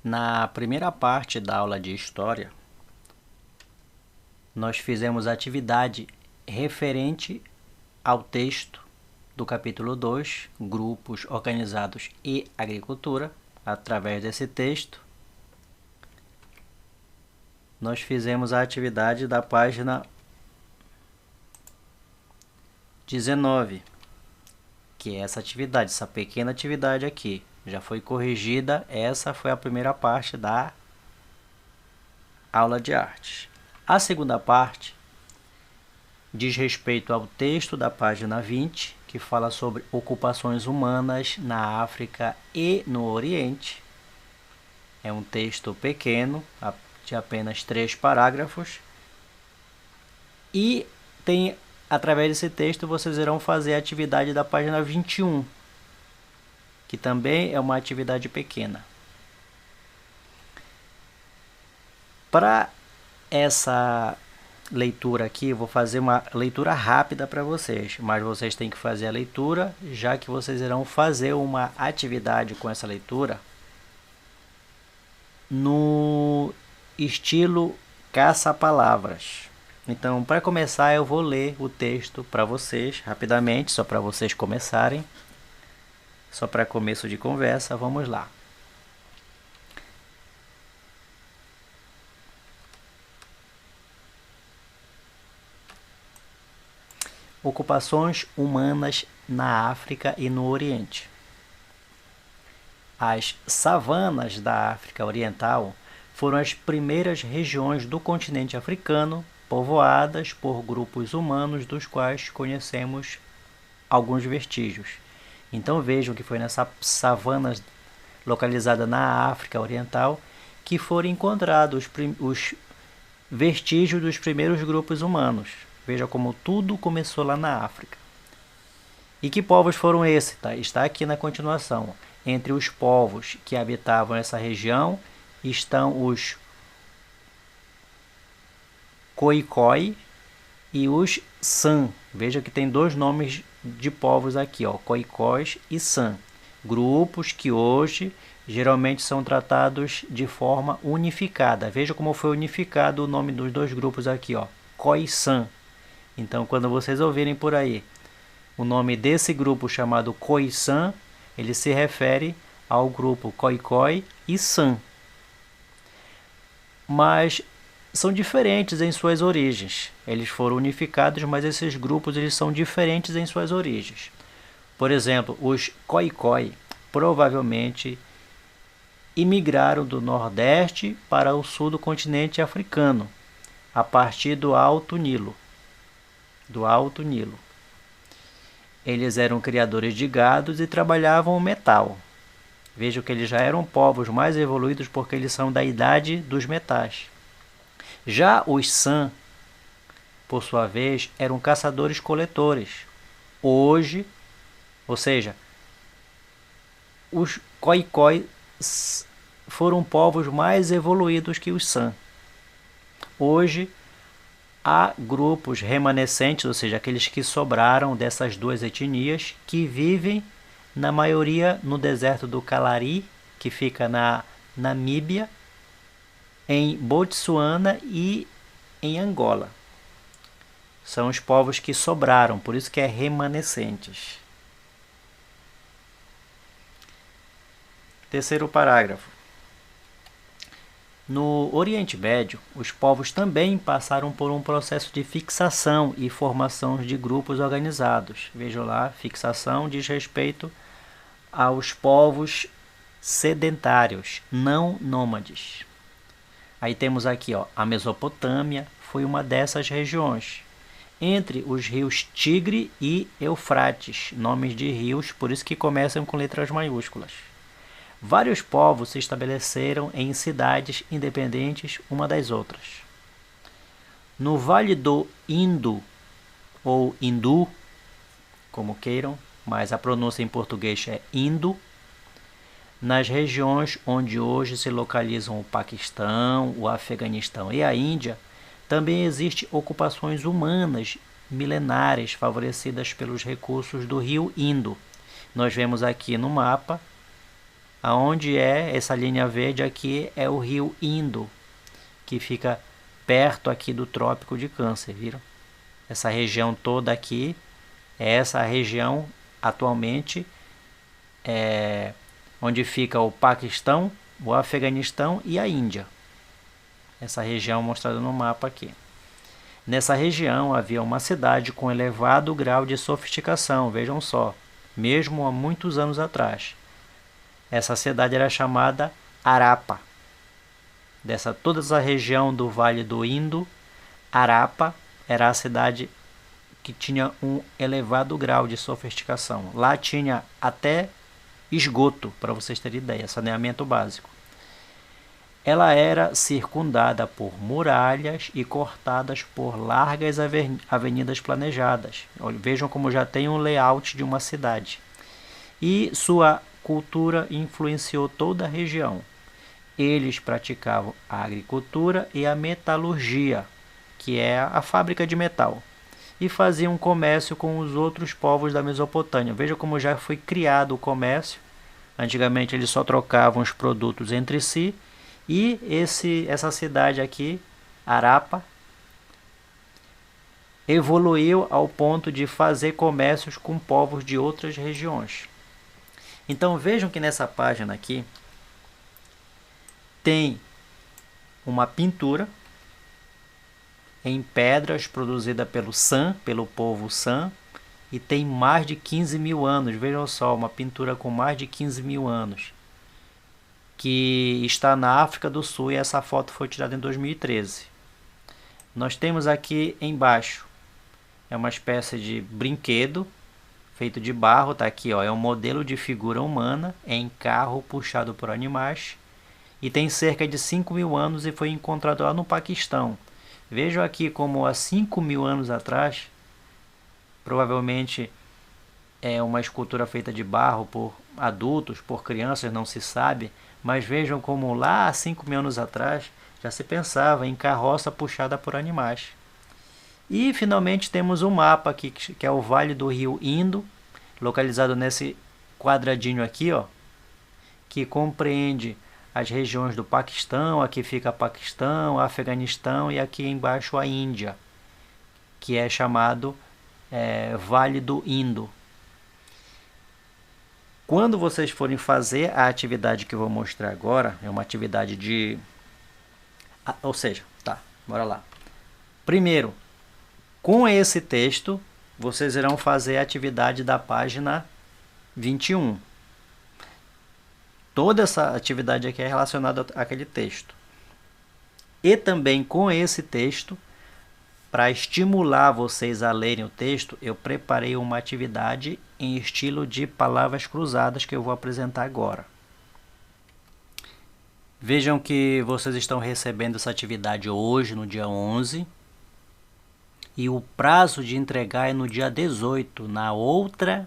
Na primeira parte da aula de História, nós fizemos atividade referente ao texto do capítulo 2, Grupos Organizados e Agricultura. Através desse texto, nós fizemos a atividade da página 19, que é essa atividade, essa pequena atividade aqui. Já foi corrigida, essa foi a primeira parte da aula de artes. A segunda parte diz respeito ao texto da página 20, que fala sobre ocupações humanas na África e no Oriente. É um texto pequeno, de apenas 3 parágrafos. E através desse texto vocês irão fazer a atividade da página 21, que também é uma atividade pequena. Para essa leitura aqui, eu vou fazer uma leitura rápida para vocês, mas vocês têm que fazer a leitura, já que vocês irão fazer uma atividade com essa leitura no estilo caça-palavras. Então, para começar, eu vou ler o texto para vocês rapidamente, só para vocês começarem. Só para começo de conversa, vamos lá. Ocupações humanas na África e no Oriente. As savanas da África Oriental foram as primeiras regiões do continente africano povoadas por grupos humanos dos quais conhecemos alguns vestígios. Então vejam que foi nessa savana localizada na África Oriental que foram encontrados os vestígios dos primeiros grupos humanos. Veja como tudo começou lá na África. E que povos foram esses? Está aqui na continuação. Entre os povos que habitavam essa região estão os Khoikhoi e os San. Veja que tem 2 nomes de povos aqui, Khoikhoi e San. Grupos que hoje geralmente são tratados de forma unificada. Veja como foi unificado o nome dos 2 grupos aqui, Khoisan. Então, quando vocês ouvirem por aí o nome desse grupo chamado Khoisan, ele se refere ao grupo Khoikhoi e San. Mas são diferentes em suas origens. Eles foram unificados, mas esses grupos eles são diferentes em suas origens. Por exemplo, os Khoikhoi provavelmente imigraram do Nordeste para o sul do continente africano, a partir do Alto Nilo. Eles eram criadores de gados e trabalhavam o metal. Vejam que eles já eram povos mais evoluídos porque eles são da idade dos metais. Já os San, por sua vez, eram caçadores-coletores. Hoje, ou seja, os Khoikhoi foram povos mais evoluídos que os San. Hoje, há grupos remanescentes, ou seja, aqueles que sobraram dessas 2 etnias, que vivem, na maioria, no deserto do Kalahari, que fica na Namíbia, em Botsuana e em Angola. São os povos que sobraram, por isso que é remanescentes. Terceiro parágrafo. No Oriente Médio, os povos também passaram por um processo de fixação e formação de grupos organizados. Vejam lá, fixação diz respeito aos povos sedentários, não nômades. Aí temos aqui, a Mesopotâmia foi uma dessas regiões, entre os rios Tigre e Eufrates, nomes de rios, por isso que começam com letras maiúsculas. Vários povos se estabeleceram em cidades independentes uma das outras. No Vale do Indo, ou Hindu, como queiram, mas a pronúncia em português é Indo, nas regiões onde hoje se localizam o Paquistão, o Afeganistão e a Índia, também existem ocupações humanas milenares favorecidas pelos recursos do rio Indo. Nós vemos aqui no mapa aonde é essa linha verde aqui é o rio Indo, que fica perto aqui do Trópico de Câncer, viram? Essa região toda aqui é essa região atualmente onde fica o Paquistão, o Afeganistão e a Índia. Essa região mostrada no mapa aqui. Nessa região havia uma cidade com elevado grau de sofisticação, vejam só, mesmo há muitos anos atrás. Essa cidade era chamada Harappa. Toda essa região do Vale do Indo, Harappa era a cidade que tinha um elevado grau de sofisticação. Lá tinha até esgoto, para vocês terem ideia, saneamento básico. Ela era circundada por muralhas e cortadas por largas avenidas planejadas. Vejam como já tem um layout de uma cidade. E sua cultura influenciou toda a região. Eles praticavam a agricultura e a metalurgia, que é a fábrica de metal, e faziam comércio com os outros povos da Mesopotâmia. Veja como já foi criado o comércio. Antigamente eles só trocavam os produtos entre si, e essa cidade aqui, Harappa, evoluiu ao ponto de fazer comércios com povos de outras regiões. Então vejam que nessa página aqui tem uma pintura em pedras produzida pelo San, pelo povo San, e tem mais de 15 mil anos. Vejam só, uma pintura com mais de 15 mil anos, que está na África do Sul, e essa foto foi tirada em 2013. Nós temos aqui embaixo, é uma espécie de brinquedo feito de barro, tá aqui, ó, é um modelo de figura humana em carro puxado por animais, e tem cerca de 5 mil anos e foi encontrado lá no Paquistão. Vejam aqui como há 5 mil anos atrás, provavelmente é uma escultura feita de barro por adultos, por crianças, não se sabe, mas vejam como lá há 5 mil anos atrás já se pensava em carroça puxada por animais. E finalmente temos um mapa aqui, que é o Vale do Rio Indo, localizado nesse quadradinho aqui, ó, que compreende as regiões do Paquistão. Aqui fica Paquistão, Afeganistão, e aqui embaixo a Índia, que é chamado Vale do Indo. Quando vocês forem fazer a atividade que eu vou mostrar agora, é uma atividade de... ou seja, tá, bora lá. Primeiro, com esse texto, vocês irão fazer a atividade da página 21. Toda essa atividade aqui é relacionada àquele texto. E também com esse texto, para estimular vocês a lerem o texto, eu preparei uma atividade em estilo de palavras cruzadas que eu vou apresentar agora. Vejam que vocês estão recebendo essa atividade hoje, no dia 11. E o prazo de entregar é no dia 18, na outra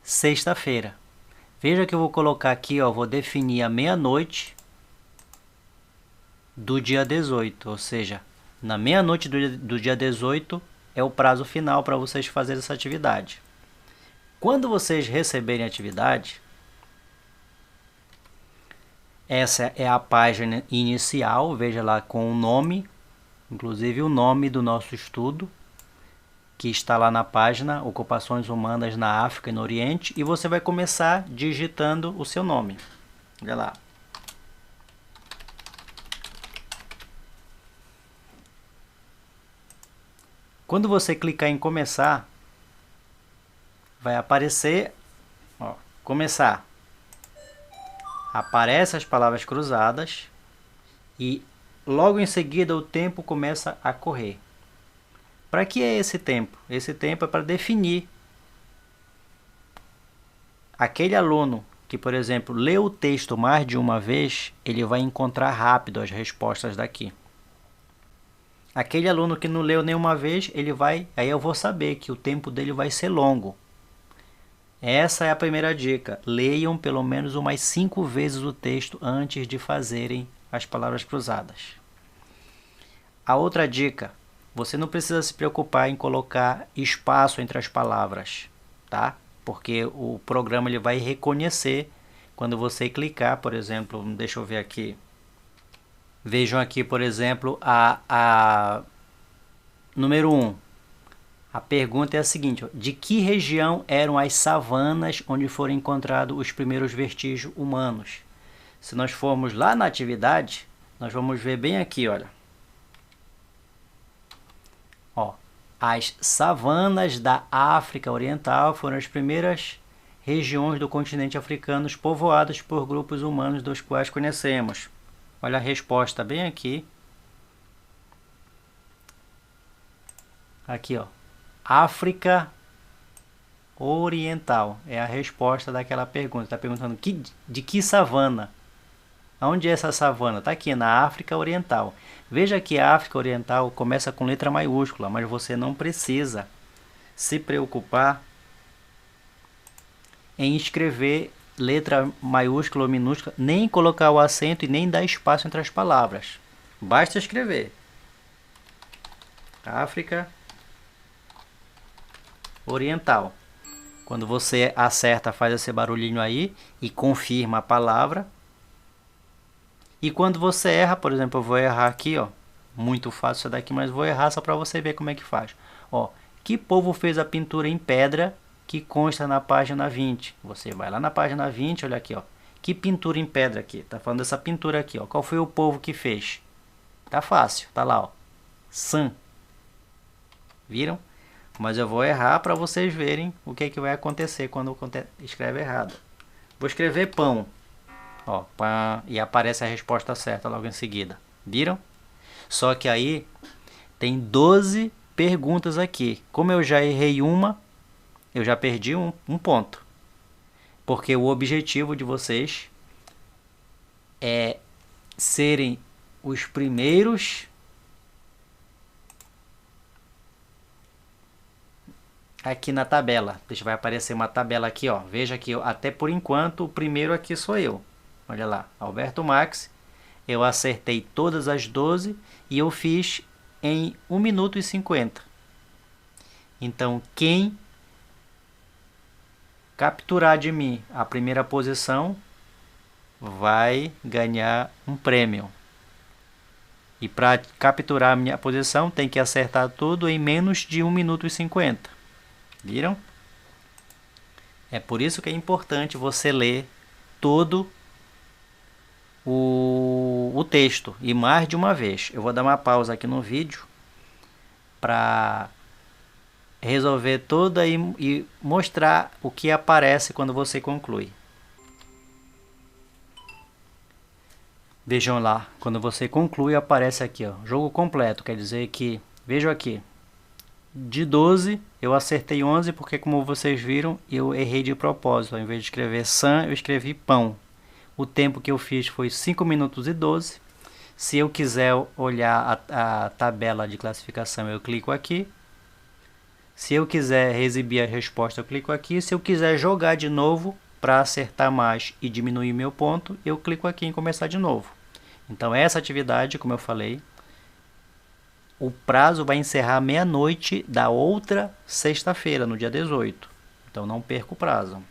sexta-feira. Veja que eu vou colocar aqui, ó, vou definir a meia-noite do dia 18, ou seja, na meia-noite do dia 18 é o prazo final para vocês fazerem essa atividade. Quando vocês receberem a atividade, essa é a página inicial, veja lá com o nome, inclusive o nome do nosso estudo, que está lá na página Ocupações Humanas na África e no Oriente, e você vai começar digitando o seu nome. Olha lá. Quando você clicar em começar, vai aparecer, ó, começar. Aparece as palavras cruzadas e logo em seguida o tempo começa a correr. Para que é esse tempo? Esse tempo é para definir. Aquele aluno que, por exemplo, lê o texto mais de uma vez, ele vai encontrar rápido as respostas daqui. Aquele aluno que não leu nenhuma vez, aí eu vou saber que o tempo dele vai ser longo. Essa é a primeira dica. Leiam pelo menos umas 5 vezes o texto antes de fazerem as palavras cruzadas. A outra dica, você não precisa se preocupar em colocar espaço entre as palavras, tá? porque o programa ele vai reconhecer quando você clicar, por exemplo, deixa eu ver aqui. Vejam aqui, por exemplo, a número 1. A pergunta é a seguinte: de que região eram as savanas onde foram encontrados os primeiros vestígios humanos? Se nós formos lá na atividade, nós vamos ver bem aqui, olha. Ó, as savanas da África Oriental foram as primeiras regiões do continente africano povoadas por grupos humanos dos quais conhecemos. Olha a resposta bem aqui. Aqui, ó. África Oriental é a resposta daquela pergunta. Está perguntando de que savana? Onde é essa savana? Está aqui na África Oriental. Veja que a África Oriental começa com letra maiúscula, mas você não precisa se preocupar em escrever letra maiúscula ou minúscula, nem colocar o acento e nem dar espaço entre as palavras. Basta escrever África Oriental. Quando você acerta, faz esse barulhinho aí e confirma a palavra. E quando você erra, por exemplo, eu vou errar aqui, ó. Muito fácil isso daqui, mas vou errar só para você ver como é que faz. Ó, que povo fez a pintura em pedra que consta na página 20? Você vai lá na página 20, olha aqui, ó. Que pintura em pedra aqui? Tá falando dessa pintura aqui, ó. Qual foi o povo que fez? Tá fácil, tá lá, ó. San. Viram? Mas eu vou errar para vocês verem o que, que vai acontecer quando escreve errado. Vou escrever pão. Ó, pã, e aparece a resposta certa logo em seguida. Viram? Só que aí tem 12 perguntas aqui. Como eu já errei uma, eu já perdi um ponto. Porque o objetivo de vocês é serem os primeiros aqui na tabela. Vai aparecer uma tabela aqui, ó. Veja que até por enquanto o primeiro aqui sou eu. Olha lá, Alberto Max. Eu acertei todas as 12 e eu fiz em 1 minuto e 50. Então, quem capturar de mim a primeira posição vai ganhar um prêmio. E para capturar a minha posição tem que acertar tudo em menos de 1 minuto e 50. Viram? É por isso que é importante você ler todo o texto e mais de uma vez. Eu vou dar uma pausa aqui no vídeo para resolver toda e mostrar o que aparece quando você conclui. Vejam lá, quando você conclui aparece aqui, ó, jogo completo, quer dizer que, vejam aqui, de 12 eu acertei 11 porque, como vocês viram, eu errei de propósito. Ao invés de escrever san, eu escrevi pão. O tempo que eu fiz foi 5 minutos e 12. Se eu quiser olhar a tabela de classificação, eu clico aqui. Se eu quiser exibir a resposta, eu clico aqui. Se eu quiser jogar de novo para acertar mais e diminuir meu ponto, eu clico aqui em começar de novo. Então essa atividade, como eu falei, o prazo vai encerrar meia-noite da outra sexta-feira, no dia 18. Então não perca o prazo.